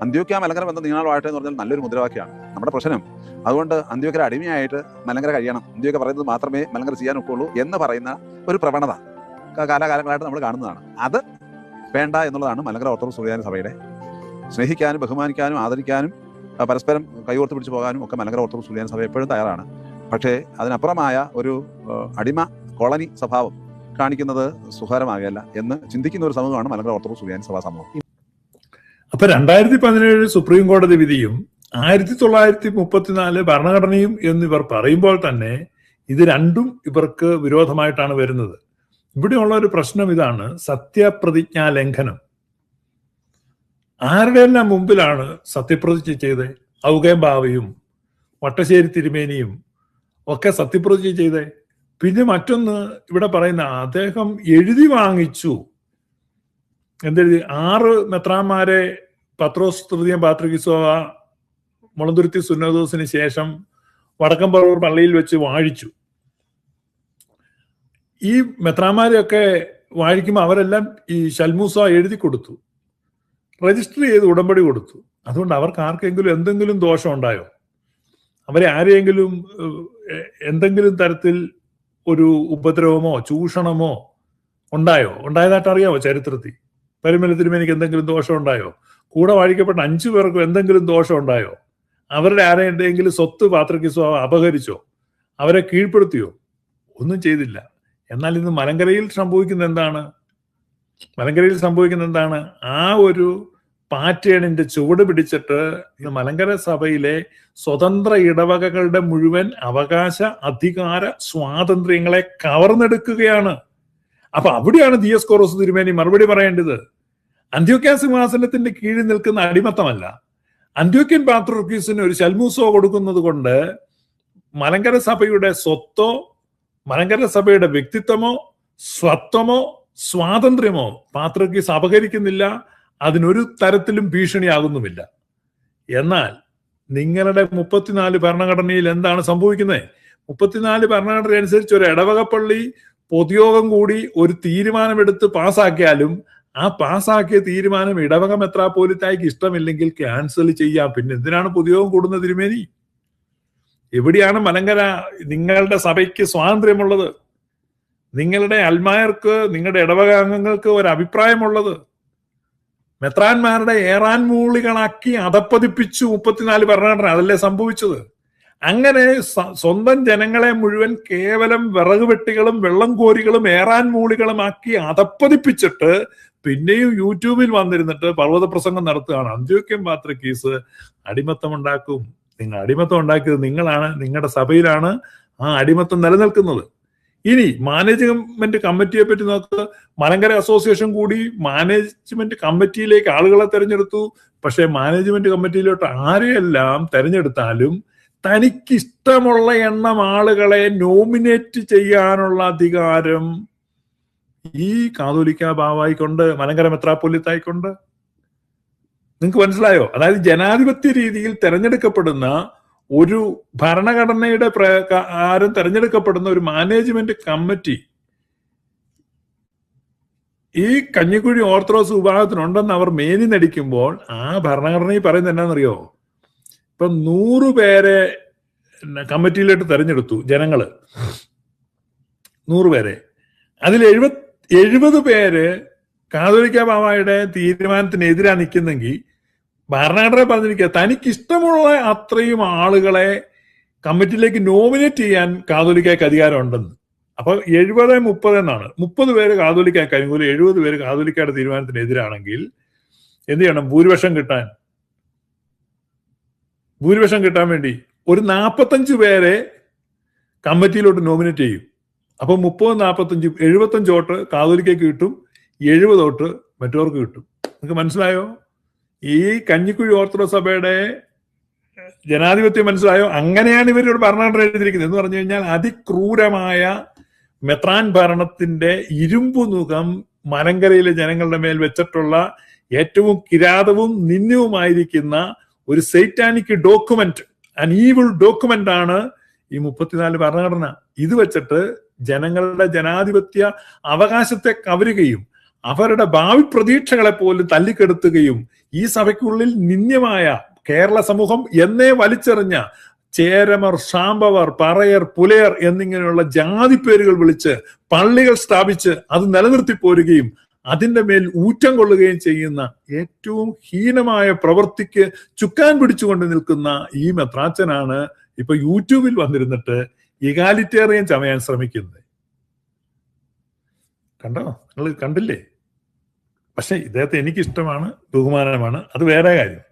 അന്ത്യോക്യ മലങ്കര ബന്ധം നീണാളായിട്ട് എന്ന് പറഞ്ഞാൽ നല്ലൊരു മുദ്രാവാക്യമാണ് നമ്മുടെ പ്രശ്നം. അതുകൊണ്ട് അന്ത്യോക്യര അടിമയായിട്ട് മലങ്കര കഴിയണം, അന്ത്യോക്യ പറയുന്നത് മാത്രമേ മലങ്കര ചെയ്യാൻ ഒക്കുള്ളൂ എന്ന് പറയുന്ന ഒരു പ്രവണത കാലാകാലങ്ങളായിട്ട് നമ്മൾ കാണുന്നതാണ്. അത് വേണ്ട എന്നുള്ളതാണ് മലങ്കര ഓർത്തഡോക്സ് സുറിയാനി സഭയുടെ. സ്നേഹിക്കാനും ബഹുമാനിക്കാനും ആദരിക്കാനും പരസ്പരം കൈകോർത്ത് പിടിച്ചു പോകാനും ഒക്കെ മലങ്കര ഓർത്തഡോക്സ് സുറിയാനി സഭ എപ്പോഴും തയ്യാറാണ്. പക്ഷേ അതിനപ്പുറമായ ഒരു അടിമ കോളനി സ്വഭാവം കാണിക്കുന്നത് സുഖകരമാകില്ല എന്ന് ചിന്തിക്കുന്ന ഒരു സമൂഹമാണ് മലങ്കര ഓർത്തഡോക്സ് സുറിയാനി സഭാ സമൂഹം. അപ്പൊ 2017 സുപ്രീം കോടതി വിധിയും 1934 ഭരണഘടനയും എന്നിവർ പറയുമ്പോൾ തന്നെ ഇത് രണ്ടും ഇവർക്ക് വിരോധമായിട്ടാണ് വരുന്നത്. ഇവിടെയുള്ള ഒരു പ്രശ്നം ഇതാണ്: സത്യപ്രതിജ്ഞാ ലംഘനം. ആരുടെയെല്ലാം മുമ്പിലാണ് സത്യപ്രതിജ്ഞ ചെയ്തേ? ഔഗേൻ ബാവയും വട്ടശ്ശേരി തിരുമേനിയും ഒക്കെ സത്യപ്രതിജ്ഞ ചെയ്തേ. പിന്നെ മറ്റൊന്ന് ഇവിടെ പറയുന്ന, അദ്ദേഹം എഴുതി വാങ്ങിച്ചു. എന്തെഴുതി? 6 മെത്രാന്മാരെ പത്രോസ് തൃതീയ പാത്രികീസോവ മുളന്തുരുത്തി സുന്നതോസിന് ശേഷം വടക്കംപറവൂർ പള്ളിയിൽ വെച്ച് വാഴിച്ചു. ഈ മെത്രാന്മാരെയൊക്കെ വാഴിക്കുമ്പോൾ അവരെല്ലാം ഈ ശൽമൂസ എഴുതി കൊടുത്തു, രജിസ്റ്റർ ചെയ്ത് ഉടമ്പടി കൊടുത്തു. അതുകൊണ്ട് അവർക്ക് ആർക്കെങ്കിലും എന്തെങ്കിലും ദോഷം ഉണ്ടായോ? അവരെ ആരെയെങ്കിലും എന്തെങ്കിലും തരത്തിൽ ഒരു ഉപദ്രവമോ ചൂഷണമോ ഉണ്ടായോ? ഉണ്ടായതായിട്ട് അറിയാമോ ചരിത്രത്തിൽ? പരിമല തിരുമേനിക്ക് എന്തെങ്കിലും ദോഷം ഉണ്ടായോ? കൂടെ വാഴിക്കപ്പെട്ട 5 പേർക്കും എന്തെങ്കിലും ദോഷം ഉണ്ടായോ? അവരുടെ ആരെങ്കിലും സ്വത്ത് പാത്രികീസോ അപഹരിച്ചോ? അവരെ കീഴ്പ്പെടുത്തിയോ? ഒന്നും ചെയ്തില്ല. എന്നാൽ ഇന്ന് മലങ്കരയിൽ സംഭവിക്കുന്ന എന്താണ്? ആ ഒരു പാറ്റേണിന്റെ ചുവട് പിടിച്ചിട്ട് ഇന്ന് മലങ്കര സഭയിലെ സ്വതന്ത്ര ഇടവകകളുടെ മുഴുവൻ അവകാശ അധികാര സ്വാതന്ത്ര്യങ്ങളെ കവർന്നെടുക്കുകയാണ്. അപ്പൊ അവിടെയാണ് ദിയസ്കോറോസ് തിരുമേനി മറുപടി പറയേണ്ടത്. അന്ത്യോക്യ സിംഹാസനത്തിന്റെ കീഴിൽ നിൽക്കുന്ന അടിമത്തമല്ല. അന്ത്യോക്യൻ പാത്രിയർക്കീസിന് ഒരു ശൽമൂസോ കൊടുക്കുന്നത് കൊണ്ട് മലങ്കര സഭയുടെ സ്വത്തോ മലങ്കര സഭയുടെ വ്യക്തിത്വമോ സ്വത്വമോ സ്വാതന്ത്ര്യമോ പാത്രിയർക്കീസ് അപഹരിക്കുന്നില്ല. അതിനൊരു തരത്തിലും ഭീഷണിയാകുന്നുമില്ല. എന്നാൽ നിങ്ങളുടെ 34 ഭരണഘടനയിൽ എന്താണ് സംഭവിക്കുന്നത്? 34 ഭരണഘടന അനുസരിച്ച് ഒരു ഇടവകപ്പള്ളി പൊതുയോഗം കൂടി ഒരു തീരുമാനമെടുത്ത് പാസ്സാക്കിയാലും ആ പാസ്സാക്കിയ തീരുമാനം ഇടവക മെത്രാപ്പോലിത്തായ്ക്ക് ഇഷ്ടമില്ലെങ്കിൽ ക്യാൻസൽ ചെയ്യാം. പിന്നെ എന്തിനാണ് പൊതുയോഗം കൂടുന്ന തിരുമേനി? എവിടെയാണ് മലങ്കര നിങ്ങളുടെ സഭയ്ക്ക് സ്വാതന്ത്ര്യമുള്ളത്? നിങ്ങളുടെ അൽമായർക്ക്, നിങ്ങളുടെ ഇടവക അംഗങ്ങൾക്ക് ഒരു അഭിപ്രായമുള്ളത്? മെത്രാന്മാരുടെ ഏറാൻ മൂളികളാക്കി അധപ്പതിപ്പിച്ചു 34 ഭരണഘടന. അതല്ലേ സംഭവിച്ചത്? അങ്ങനെ സ്വന്തം ജനങ്ങളെ മുഴുവൻ കേവലം വിറക് വെട്ടികളും വെള്ളം കോരികളും ഏറാൻ മൂളികളും ആക്കി അധപ്പതിപ്പിച്ചിട്ട് പിന്നെയും യൂട്യൂബിൽ വന്നിരുന്നിട്ട് പർവ്വത പ്രസംഗം നടത്തുകയാണ്. അന്ത്യോക്യൻ പാത്രിയർക്കീസ് അടിമത്തം ഉണ്ടാക്കും. അടിമത്തം ഉണ്ടാക്കിയത് നിങ്ങളാണ്. നിങ്ങളുടെ സഭയിലാണ് ആ അടിമത്തം നിലനിൽക്കുന്നത്. ഇനി മാനേജ്മെന്റ് കമ്മിറ്റിയെ പറ്റി നോക്കുക. മലങ്കര അസോസിയേഷൻ കൂടി മാനേജ്മെന്റ് കമ്മിറ്റിയിലേക്ക് ആളുകളെ തെരഞ്ഞെടുത്തു. പക്ഷെ മാനേജ്മെന്റ് കമ്മിറ്റിയിലോട്ട് ആരെയെല്ലാം തെരഞ്ഞെടുത്താലും തനിക്കിഷ്ടമുള്ള എണ്ണം ആളുകളെ നോമിനേറ്റ് ചെയ്യാനുള്ള അധികാരം ഈ കാതോലിക്ക ബാവായിക്കൊണ്ട്, മലങ്കര മെത്രാപ്പൊലീത്തായിക്കൊണ്ട്. നിങ്ങൾക്ക് മനസ്സിലായോ? അതായത് ജനാധിപത്യ രീതിയിൽ തെരഞ്ഞെടുക്കപ്പെടുന്ന ഒരു ഭരണഘടനയുടെ പ്രകാരം തെരഞ്ഞെടുക്കപ്പെടുന്ന ഒരു മാനേജ്മെന്റ് കമ്മിറ്റി ഈ കഞ്ഞിക്കുഴി ഓർത്തഡോക്സ് വിഭാഗത്തിനുണ്ടെന്ന് അവർ മേനി നടിക്കുമ്പോൾ ആ ഭരണഘടനയിൽ പറയുന്നത് എന്നാണെന്നറിയോ? ഇപ്പൊ 100 പേരെ കമ്മിറ്റിയിലോട്ട് തെരഞ്ഞെടുത്തു ജനങ്ങള്, 100 പേരെ. അതിൽ 70 പേര് കാതോലിക്ക ബാവായുടെ തീരുമാനത്തിനെതിരാ നിൽക്കുന്നെങ്കിൽ ഭരണഘടന പറഞ്ഞിരിക്കുക തനിക്കിഷ്ടമുള്ള അത്രയും ആളുകളെ കമ്മിറ്റിയിലേക്ക് നോമിനേറ്റ് ചെയ്യാൻ കാതോലിക്കയ്ക്ക് അധികാരം ഉണ്ടെന്ന്. അപ്പൊ 70-30 എന്നാണ്. 30 പേര് കാതോലിക്കയ്ക്ക് അനുകൂലം, 70 പേര് കാതോലിക്കയുടെ തീരുമാനത്തിനെതിരാണെങ്കിൽ എന്ത് ചെയ്യണം? ഭൂരിപക്ഷം കിട്ടാൻ വേണ്ടി ഒരു 45 പേരെ കമ്മിറ്റിയിലോട്ട് നോമിനേറ്റ് ചെയ്യും. അപ്പൊ 30-45 75 വോട്ട് കാതോലിക്കയ്ക്ക് കിട്ടും, 70 വോട്ട് മറ്റവർക്ക് കിട്ടും. നിങ്ങൾക്ക് മനസ്സിലായോ? ഈ കഞ്ഞിക്കുഴി ഓർത്തഡോക്സ് സഭയുടെ ജനാധിപത്യം മനസ്സിലായോ? അങ്ങനെയാണ് ഇവരുടെ ഭരണഘടന എഴുതിയിരിക്കുന്നത്. എന്ന് പറഞ്ഞു കഴിഞ്ഞാൽ അതിക്രൂരമായ മെത്രാൻ ഭരണത്തിന്റെ ഇരുമ്പു മുഖം മലങ്കരയിലെ ജനങ്ങളുടെ മേൽ വെച്ചിട്ടുള്ള ഏറ്റവും കിരാതവും നിന്ദ്യവുമായിരിക്കുന്ന ഒരു satanic document, an evil document ആണ് ഈ 34 ഭരണഘടന. ഇത് വെച്ചിട്ട് ജനങ്ങളുടെ ജനാധിപത്യ അവകാശത്തെ കവരുകയും അവരുടെ ഭാവി പ്രതീക്ഷകളെ പോലും തല്ലിക്കെടുത്തുകയും ഈ സഭയ്ക്കുള്ളിൽ നിന്ദ്യമായ കേരള സമൂഹം എന്നേ വലിച്ചെറിഞ്ഞ ചേരമർ, ശാംബവർ, പറയർ, പുലയർ എന്നിങ്ങനെയുള്ള ജാതി പേരുകൾ വിളിച്ച് പള്ളികൾ സ്ഥാപിച്ച് അത് നിലനിർത്തി പോരുകയും അതിന്റെ മേൽ ഊറ്റം കൊള്ളുകയും ചെയ്യുന്ന ഏറ്റവും ഹീനമായ പ്രവൃത്തിക്ക് ചുക്കാൻ പിടിച്ചുകൊണ്ട് നിൽക്കുന്ന ഈ മെത്രാച്ചനാണ് ഇപ്പൊ യൂട്യൂബിൽ വന്നിരുന്നിട്ട് ഇഗാലിറ്റേറിയൻ ചമയാൻ ശ്രമിക്കുന്നത്. കണ്ടോ? നിങ്ങൾ കണ്ടില്ലേ? പക്ഷെ ഇദ്ദേഹത്തെ എനിക്കിഷ്ടമാണ്, ബഹുമാനമാണ്, അത് വേറെ കാര്യം.